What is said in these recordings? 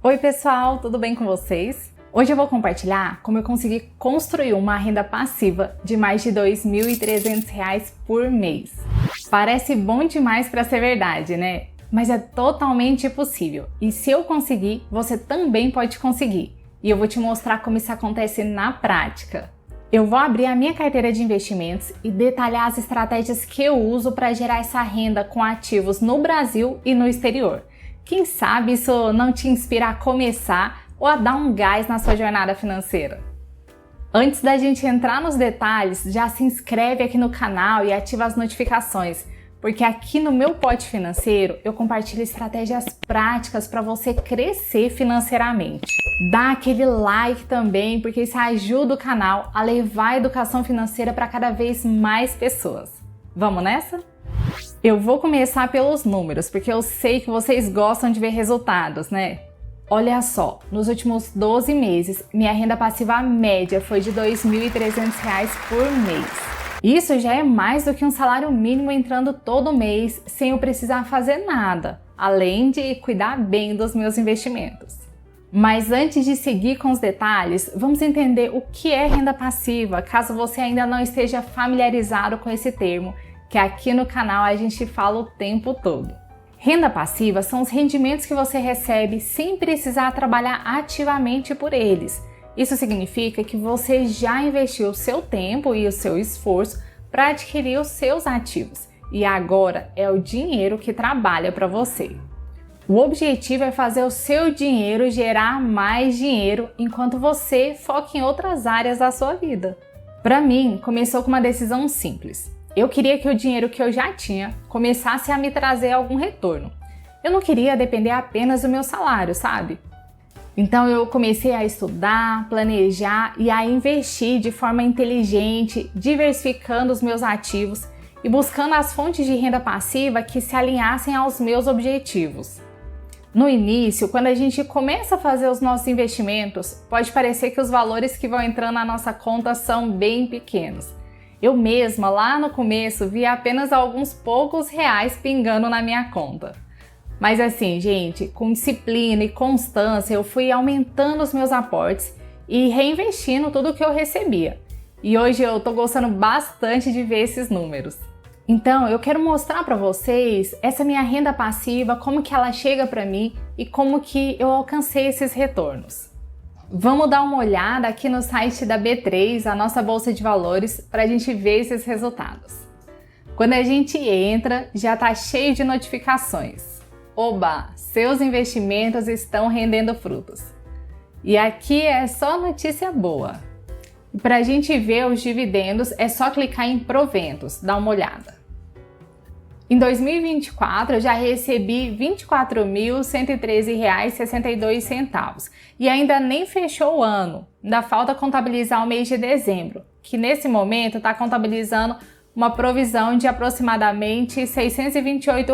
Oi pessoal, tudo bem com vocês? Hoje eu vou compartilhar como eu consegui construir uma renda passiva de mais de R$ 2.300 por mês. Parece bom demais para ser verdade, né? Mas é totalmente possível. E se eu conseguir, você também pode conseguir. E eu vou te mostrar como isso acontece na prática. Eu vou abrir a minha carteira de investimentos e detalhar as estratégias que eu uso para gerar essa renda com ativos no Brasil e no exterior. Quem sabe isso não te inspira a começar ou a dar um gás na sua jornada financeira. Antes da gente entrar nos detalhes, já se inscreve aqui no canal e ativa as notificações, porque aqui no meu Pote Financeiro eu compartilho estratégias práticas para você crescer financeiramente. Dá aquele like também, porque isso ajuda o canal a levar a educação financeira para cada vez mais pessoas. Vamos nessa? Eu vou começar pelos números, porque eu sei que vocês gostam de ver resultados, né? Olha só, nos últimos 12 meses, minha renda passiva média foi de R$ 2.300 por mês. Isso já é mais do que um salário mínimo entrando todo mês, sem eu precisar fazer nada, além de cuidar bem dos meus investimentos. Mas antes de seguir com os detalhes, vamos entender o que é renda passiva, caso você ainda não esteja familiarizado com esse termo, que aqui no canal a gente fala o tempo todo. Renda passiva são os rendimentos que você recebe sem precisar trabalhar ativamente por eles. Isso significa que você já investiu o seu tempo e o seu esforço para adquirir os seus ativos e agora é o dinheiro que trabalha para você. O objetivo é fazer o seu dinheiro gerar mais dinheiro enquanto você foca em outras áreas da sua vida. Para mim, começou com uma decisão simples. Eu queria que o dinheiro que eu já tinha começasse a me trazer algum retorno. Eu não queria depender apenas do meu salário, sabe? Então eu comecei a estudar, planejar e a investir de forma inteligente, diversificando os meus ativos e buscando as fontes de renda passiva que se alinhassem aos meus objetivos. No início, quando a gente começa a fazer os nossos investimentos, pode parecer que os valores que vão entrando na nossa conta são bem pequenos. Eu mesma, lá no começo, via apenas alguns poucos reais pingando na minha conta. Mas assim, gente, com disciplina e constância, eu fui aumentando os meus aportes e reinvestindo tudo que eu recebia. E hoje eu tô gostando bastante de ver esses números. Então, eu quero mostrar para vocês essa minha renda passiva, como que ela chega para mim e como que eu alcancei esses retornos. Vamos dar uma olhada aqui no site da B3, a nossa bolsa de valores, para a gente ver esses resultados. Quando a gente entra, já está cheio de notificações. Oba, seus investimentos estão rendendo frutos. E aqui é só notícia boa. Para a gente ver os dividendos, é só clicar em proventos, dá uma olhada. Em 2024, eu já recebi R$ 24.113,62 e ainda nem fechou o ano. Ainda falta contabilizar o mês de dezembro, que nesse momento está contabilizando uma provisão de aproximadamente R$ 628.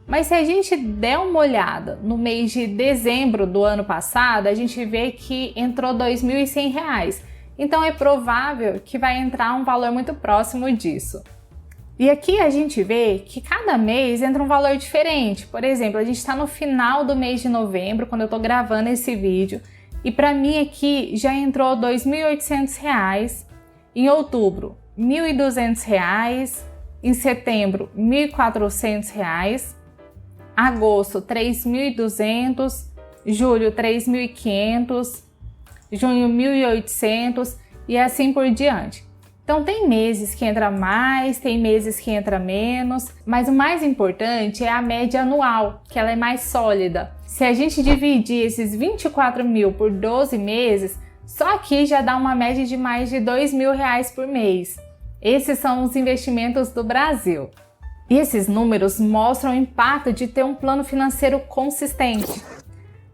Mas se a gente der uma olhada no mês de dezembro do ano passado, a gente vê que entrou R$ 2.100. Então é provável que vai entrar um valor muito próximo disso. E aqui a gente vê que cada mês entra um valor diferente. Por exemplo, a gente está no final do mês de novembro, quando eu estou gravando esse vídeo, e para mim aqui já entrou R$ 2.800, em outubro R$ 1.200, em setembro R$ 1.400, agosto R$ 3.200, julho R$ 3.500, junho R$ 1.800 e assim por diante. Então tem meses que entra mais, tem meses que entra menos, mas o mais importante é a média anual, que ela é mais sólida. Se a gente dividir esses 24 mil por 12 meses, só aqui já dá uma média de mais de R$ 2.000 por mês. Esses são os investimentos do Brasil. E esses números mostram o impacto de ter um plano financeiro consistente.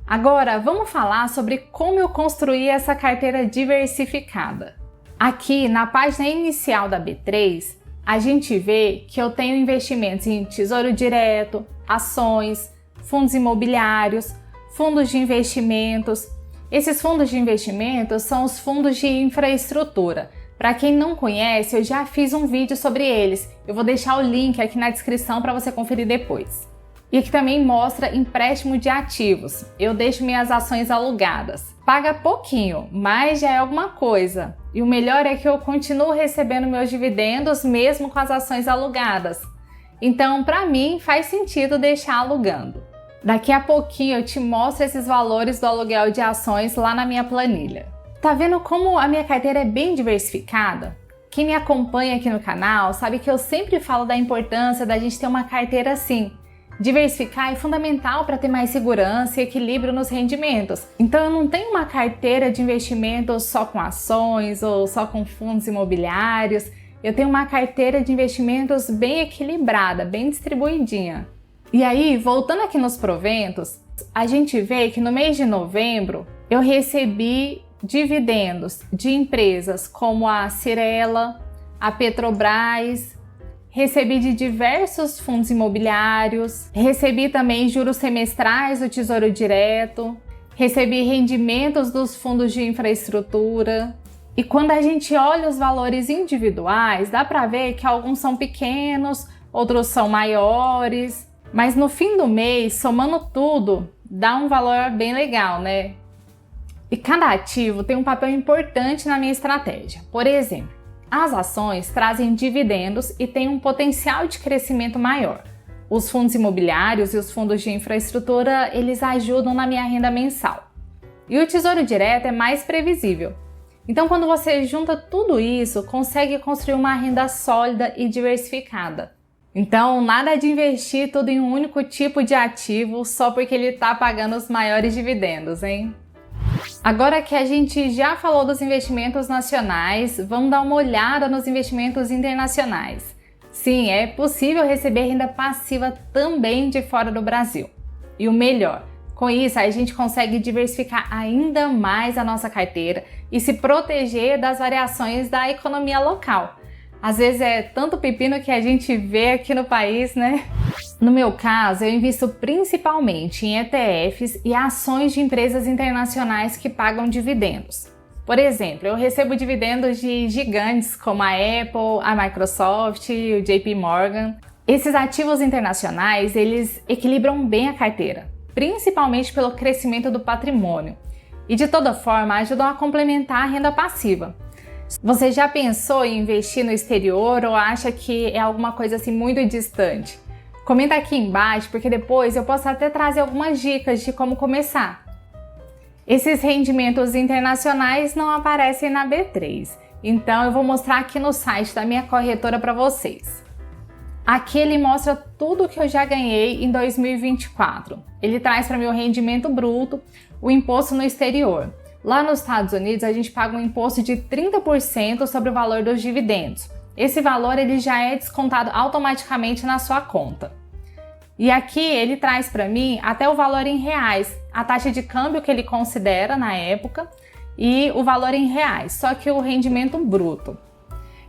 Agora, vamos falar sobre como eu construí essa carteira diversificada. Aqui na página inicial da B3, a gente vê que eu tenho investimentos em tesouro direto, ações, fundos imobiliários, fundos de investimentos. Esses fundos de investimentos são os fundos de infraestrutura. Para quem não conhece, eu já fiz um vídeo sobre eles. Eu vou deixar o link aqui na descrição para você conferir depois. E aqui também mostra empréstimo de ativos. Eu deixo minhas ações alugadas. Paga pouquinho, mas já é alguma coisa. E o melhor é que eu continuo recebendo meus dividendos mesmo com as ações alugadas. Então, para mim, faz sentido deixar alugando. Daqui a pouquinho eu te mostro esses valores do aluguel de ações lá na minha planilha. Tá vendo como a minha carteira é bem diversificada? Quem me acompanha aqui no canal sabe que eu sempre falo da importância da gente ter uma carteira assim. Diversificar é fundamental para ter mais segurança e equilíbrio nos rendimentos. Então eu não tenho uma carteira de investimentos só com ações ou só com fundos imobiliários. Eu tenho uma carteira de investimentos bem equilibrada, bem distribuidinha. E aí, voltando aqui nos proventos, a gente vê que no mês de novembro eu recebi dividendos de empresas como a Cyrela, a Petrobras, recebi de diversos fundos imobiliários, recebi também juros semestrais do Tesouro Direto, recebi rendimentos dos fundos de infraestrutura. E quando a gente olha os valores individuais, dá para ver que alguns são pequenos, outros são maiores, mas no fim do mês, somando tudo, dá um valor bem legal, né? E cada ativo tem um papel importante na minha estratégia. Por exemplo, as ações trazem dividendos e têm um potencial de crescimento maior. Os fundos imobiliários e os fundos de infraestrutura, eles ajudam na minha renda mensal. E o Tesouro Direto é mais previsível. Então, quando você junta tudo isso, consegue construir uma renda sólida e diversificada. Então, nada de investir tudo em um único tipo de ativo só porque ele está pagando os maiores dividendos, hein? Agora que a gente já falou dos investimentos nacionais, vamos dar uma olhada nos investimentos internacionais. Sim, é possível receber renda passiva também de fora do Brasil. E o melhor, com isso a gente consegue diversificar ainda mais a nossa carteira e se proteger das variações da economia local. Às vezes é tanto pepino que a gente vê aqui no país, né? No meu caso, eu invisto principalmente em ETFs e ações de empresas internacionais que pagam dividendos. Por exemplo, eu recebo dividendos de gigantes como a Apple, a Microsoft, o JP Morgan. Esses ativos internacionais, eles equilibram bem a carteira, principalmente pelo crescimento do patrimônio. E de toda forma, ajudam a complementar a renda passiva. Você já pensou em investir no exterior ou acha que é alguma coisa assim muito distante? Comenta aqui embaixo, porque depois eu posso até trazer algumas dicas de como começar. Esses rendimentos internacionais não aparecem na B3, então eu vou mostrar aqui no site da minha corretora para vocês. Aqui ele mostra tudo que eu já ganhei em 2024. Ele traz para mim o rendimento bruto, o imposto no exterior. Lá nos Estados Unidos a gente paga um imposto de 30% sobre o valor dos dividendos. Esse valor ele já é descontado automaticamente na sua conta. E aqui ele traz para mim até o valor em reais, a taxa de câmbio que ele considera na época e o valor em reais, só que o rendimento bruto.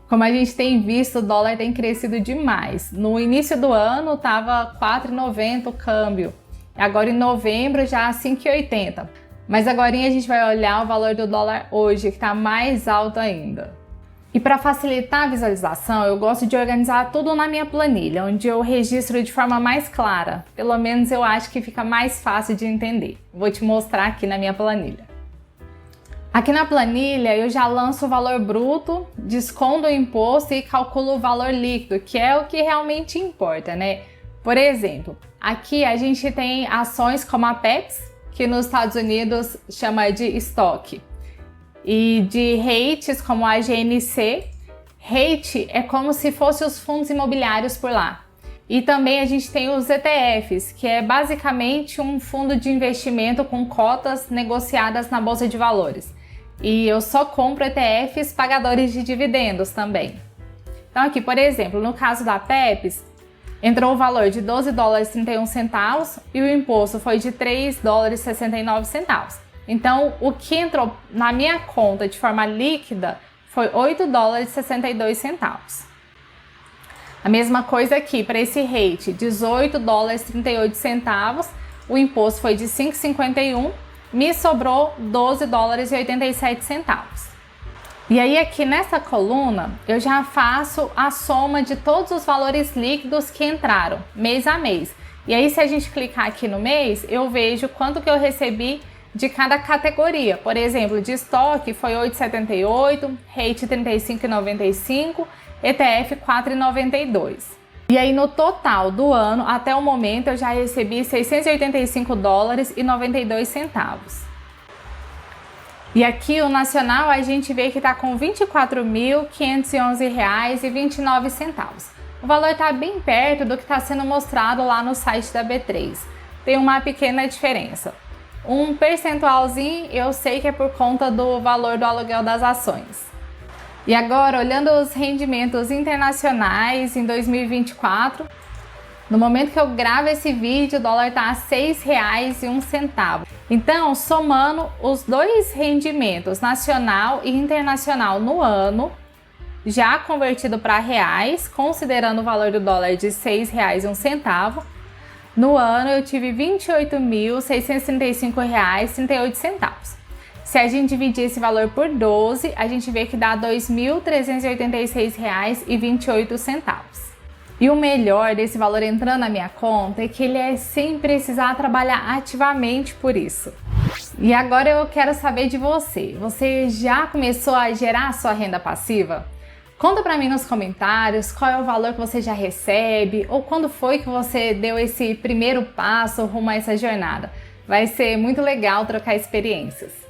Como a gente tem visto, o dólar tem crescido demais. No início do ano estava 4,90 o câmbio, agora em novembro já 5,80. Mas agora a gente vai olhar o valor do dólar hoje, que está mais alto ainda. E para facilitar a visualização, eu gosto de organizar tudo na minha planilha, onde eu registro de forma mais clara. Pelo menos eu acho que fica mais fácil de entender. Vou te mostrar aqui na minha planilha. Aqui na planilha eu já lanço o valor bruto, desconto o imposto e calculo o valor líquido, que é o que realmente importa, né? Por exemplo, aqui a gente tem ações como a Pepsi, que nos Estados Unidos chama de estoque, e de REITs como a GNC. REIT é como se fossem os fundos imobiliários por lá. E também a gente tem os ETFs, que é basicamente um fundo de investimento com cotas negociadas na Bolsa de Valores. E eu só compro ETFs pagadores de dividendos também. Então aqui, por exemplo, no caso da Pepsi, entrou o valor de $12,31 e o imposto foi de $3,69. Então, o que entrou na minha conta de forma líquida foi $8,62. A mesma coisa aqui para esse rate, $18,38, o imposto foi de $5,51, me sobrou $12,87. E aí aqui nessa coluna eu já faço a soma de todos os valores líquidos que entraram mês a mês. E aí, se a gente clicar aqui no mês, eu vejo quanto que eu recebi de cada categoria. Por exemplo, de estoque foi 8,78, rate 35,95, ETF 4,92. E aí, no total do ano, até o momento, eu já recebi $685,92. E aqui o nacional a gente vê que está com R$ 24.511,29. O valor está bem perto do que está sendo mostrado lá no site da B3. Tem uma pequena diferença. Um percentualzinho eu sei que é por conta do valor do aluguel das ações. E agora, olhando os rendimentos internacionais em 2024, no momento que eu gravo esse vídeo, o dólar está a R$ 6,01. Então, somando os dois rendimentos, nacional e internacional no ano, já convertido para reais, considerando o valor do dólar de R$ 6,01, no ano eu tive R$ 28.635,38. Se a gente dividir esse valor por 12, a gente vê que dá R$ 2.386,28. E o melhor desse valor entrando na minha conta é que ele é sem precisar trabalhar ativamente por isso. E agora eu quero saber de você. Você já começou a gerar a sua renda passiva? Conta pra mim nos comentários qual é o valor que você já recebe ou quando foi que você deu esse primeiro passo rumo a essa jornada. Vai ser muito legal trocar experiências.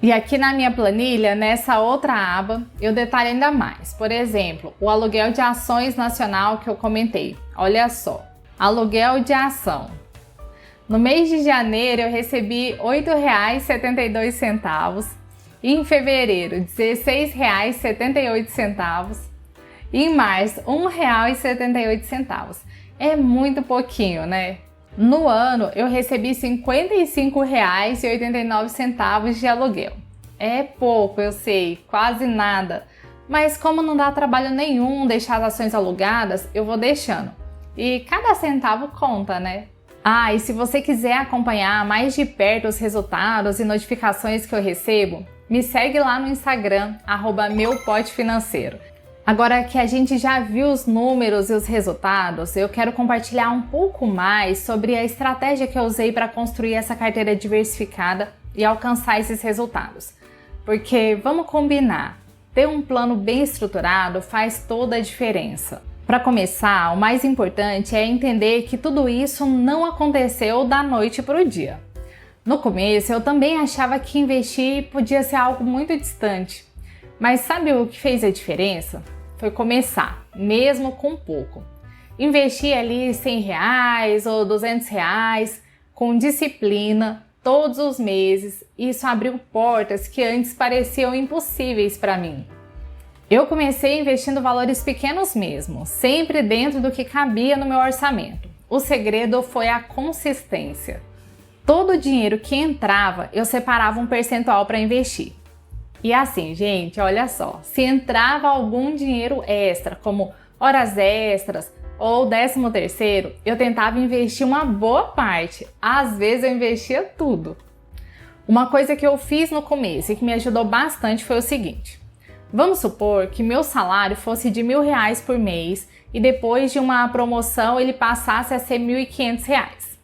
E aqui na minha planilha, nessa outra aba, eu detalho ainda mais. Por exemplo, o aluguel de ações nacional que eu comentei. Olha só, aluguel de ação. No mês de janeiro eu recebi R$ 8,72. Em fevereiro, R$ 16,78. E em março, R$ 1,78. É muito pouquinho, né? No ano, eu recebi R$ 55,89 de aluguel. É pouco, eu sei, quase nada. Mas como não dá trabalho nenhum deixar as ações alugadas, eu vou deixando. E cada centavo conta, né? Ah, e se você quiser acompanhar mais de perto os resultados e notificações que eu recebo, me segue lá no Instagram, @meupotefinanceiro. Agora que a gente já viu os números e os resultados, eu quero compartilhar um pouco mais sobre a estratégia que eu usei para construir essa carteira diversificada e alcançar esses resultados. Porque, vamos combinar, ter um plano bem estruturado faz toda a diferença. Para começar, o mais importante é entender que tudo isso não aconteceu da noite para o dia. No começo, eu também achava que investir podia ser algo muito distante. Mas sabe o que fez a diferença? Foi começar, mesmo com pouco. Investir ali R$100 ou R$200 com disciplina todos os meses. Isso abriu portas que antes pareciam impossíveis para mim. Eu comecei investindo valores pequenos mesmo, sempre dentro do que cabia no meu orçamento. O segredo foi a consistência. Todo o dinheiro que entrava, eu separava um percentual para investir. E assim, gente, olha só, se entrava algum dinheiro extra, como horas extras ou 13º, eu tentava investir uma boa parte. Às vezes eu investia tudo. Uma coisa que eu fiz no começo e que me ajudou bastante foi o seguinte. Vamos supor que meu salário fosse de R$1.000 por mês e depois de uma promoção ele passasse a ser R$1.500.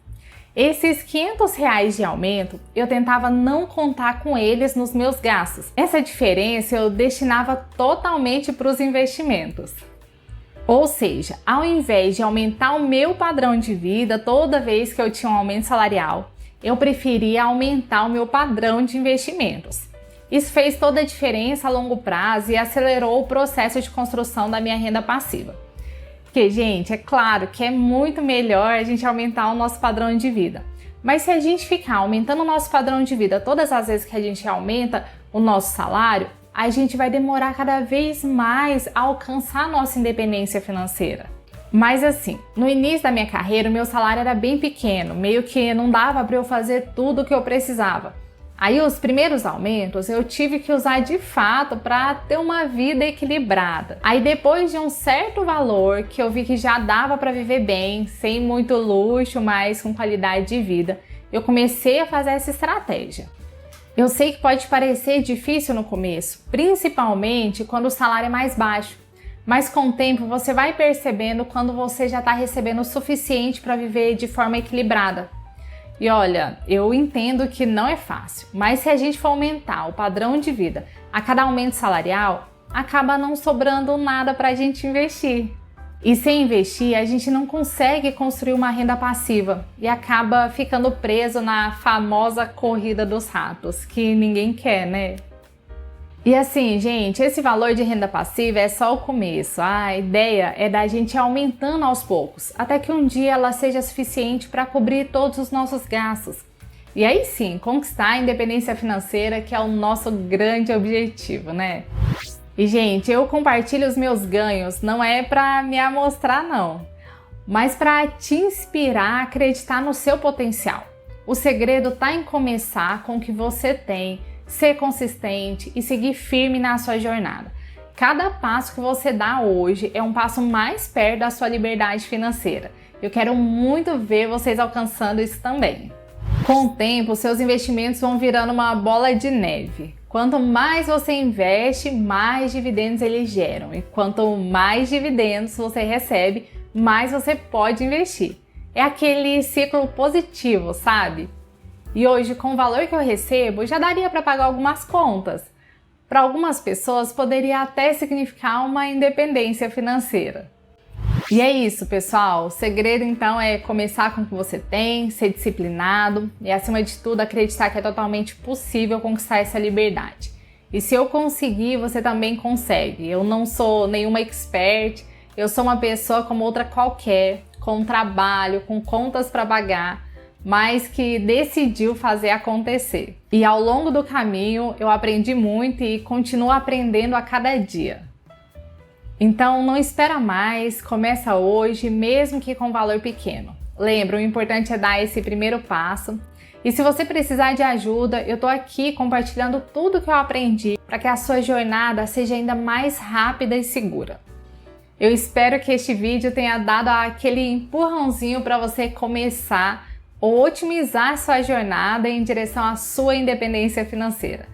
Esses R$500 de aumento, eu tentava não contar com eles nos meus gastos. Essa diferença eu destinava totalmente para os investimentos. Ou seja, ao invés de aumentar o meu padrão de vida toda vez que eu tinha um aumento salarial, eu preferia aumentar o meu padrão de investimentos. Isso fez toda a diferença a longo prazo e acelerou o processo de construção da minha renda passiva. Porque, gente, é claro que é muito melhor a gente aumentar o nosso padrão de vida. Mas se a gente ficar aumentando o nosso padrão de vida todas as vezes que a gente aumenta o nosso salário, a gente vai demorar cada vez mais a alcançar a nossa independência financeira. Mas assim, no início da minha carreira, o meu salário era bem pequeno, meio que não dava para eu fazer tudo o que eu precisava. Aí os primeiros aumentos eu tive que usar de fato para ter uma vida equilibrada. Aí depois de um certo valor que eu vi que já dava para viver bem, sem muito luxo, mas com qualidade de vida, eu comecei a fazer essa estratégia. Eu sei que pode parecer difícil no começo, principalmente quando o salário é mais baixo. Mas com o tempo você vai percebendo quando você já está recebendo o suficiente para viver de forma equilibrada. E olha, eu entendo que não é fácil, mas se a gente for aumentar o padrão de vida a cada aumento salarial, acaba não sobrando nada para a gente investir. E sem investir, a gente não consegue construir uma renda passiva e acaba ficando preso na famosa corrida dos ratos, que ninguém quer, né? E assim, gente, esse valor de renda passiva é só o começo. A ideia é da gente ir aumentando aos poucos, até que um dia ela seja suficiente para cobrir todos os nossos gastos. E aí sim, conquistar a independência financeira, que é o nosso grande objetivo, né? E gente, eu compartilho os meus ganhos, não é para me amostrar não, mas para te inspirar a acreditar no seu potencial. O segredo tá em começar com o que você tem, ser consistente e seguir firme na sua jornada. Cada passo que você dá hoje é um passo mais perto da sua liberdade financeira. Eu quero muito ver vocês alcançando isso também. Com o tempo, seus investimentos vão virando uma bola de neve. Quanto mais você investe, mais dividendos eles geram. E quanto mais dividendos você recebe, mais você pode investir. É aquele ciclo positivo, sabe? E hoje, com o valor que eu recebo, já daria para pagar algumas contas. Para algumas pessoas, poderia até significar uma independência financeira. E é isso, pessoal. O segredo, então, é começar com o que você tem, ser disciplinado e, acima de tudo, acreditar que é totalmente possível conquistar essa liberdade. E se eu conseguir, você também consegue. Eu não sou nenhuma expert, eu sou uma pessoa como outra qualquer, com trabalho, com contas para pagar, mas que decidiu fazer acontecer. E ao longo do caminho eu aprendi muito e continuo aprendendo a cada dia. Então não espera mais, começa hoje, mesmo que com valor pequeno. Lembra, o importante é dar esse primeiro passo. E se você precisar de ajuda, eu tô aqui compartilhando tudo que eu aprendi para que a sua jornada seja ainda mais rápida e segura. Eu espero que este vídeo tenha dado aquele empurrãozinho para você começar ou otimizar sua jornada em direção à sua independência financeira.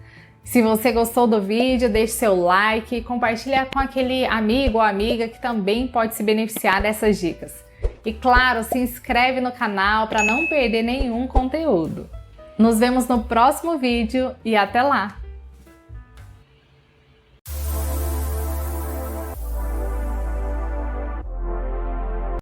Se você gostou do vídeo, deixe seu like e compartilha com aquele amigo ou amiga que também pode se beneficiar dessas dicas. E claro, se inscreve no canal para não perder nenhum conteúdo. Nos vemos no próximo vídeo e até lá!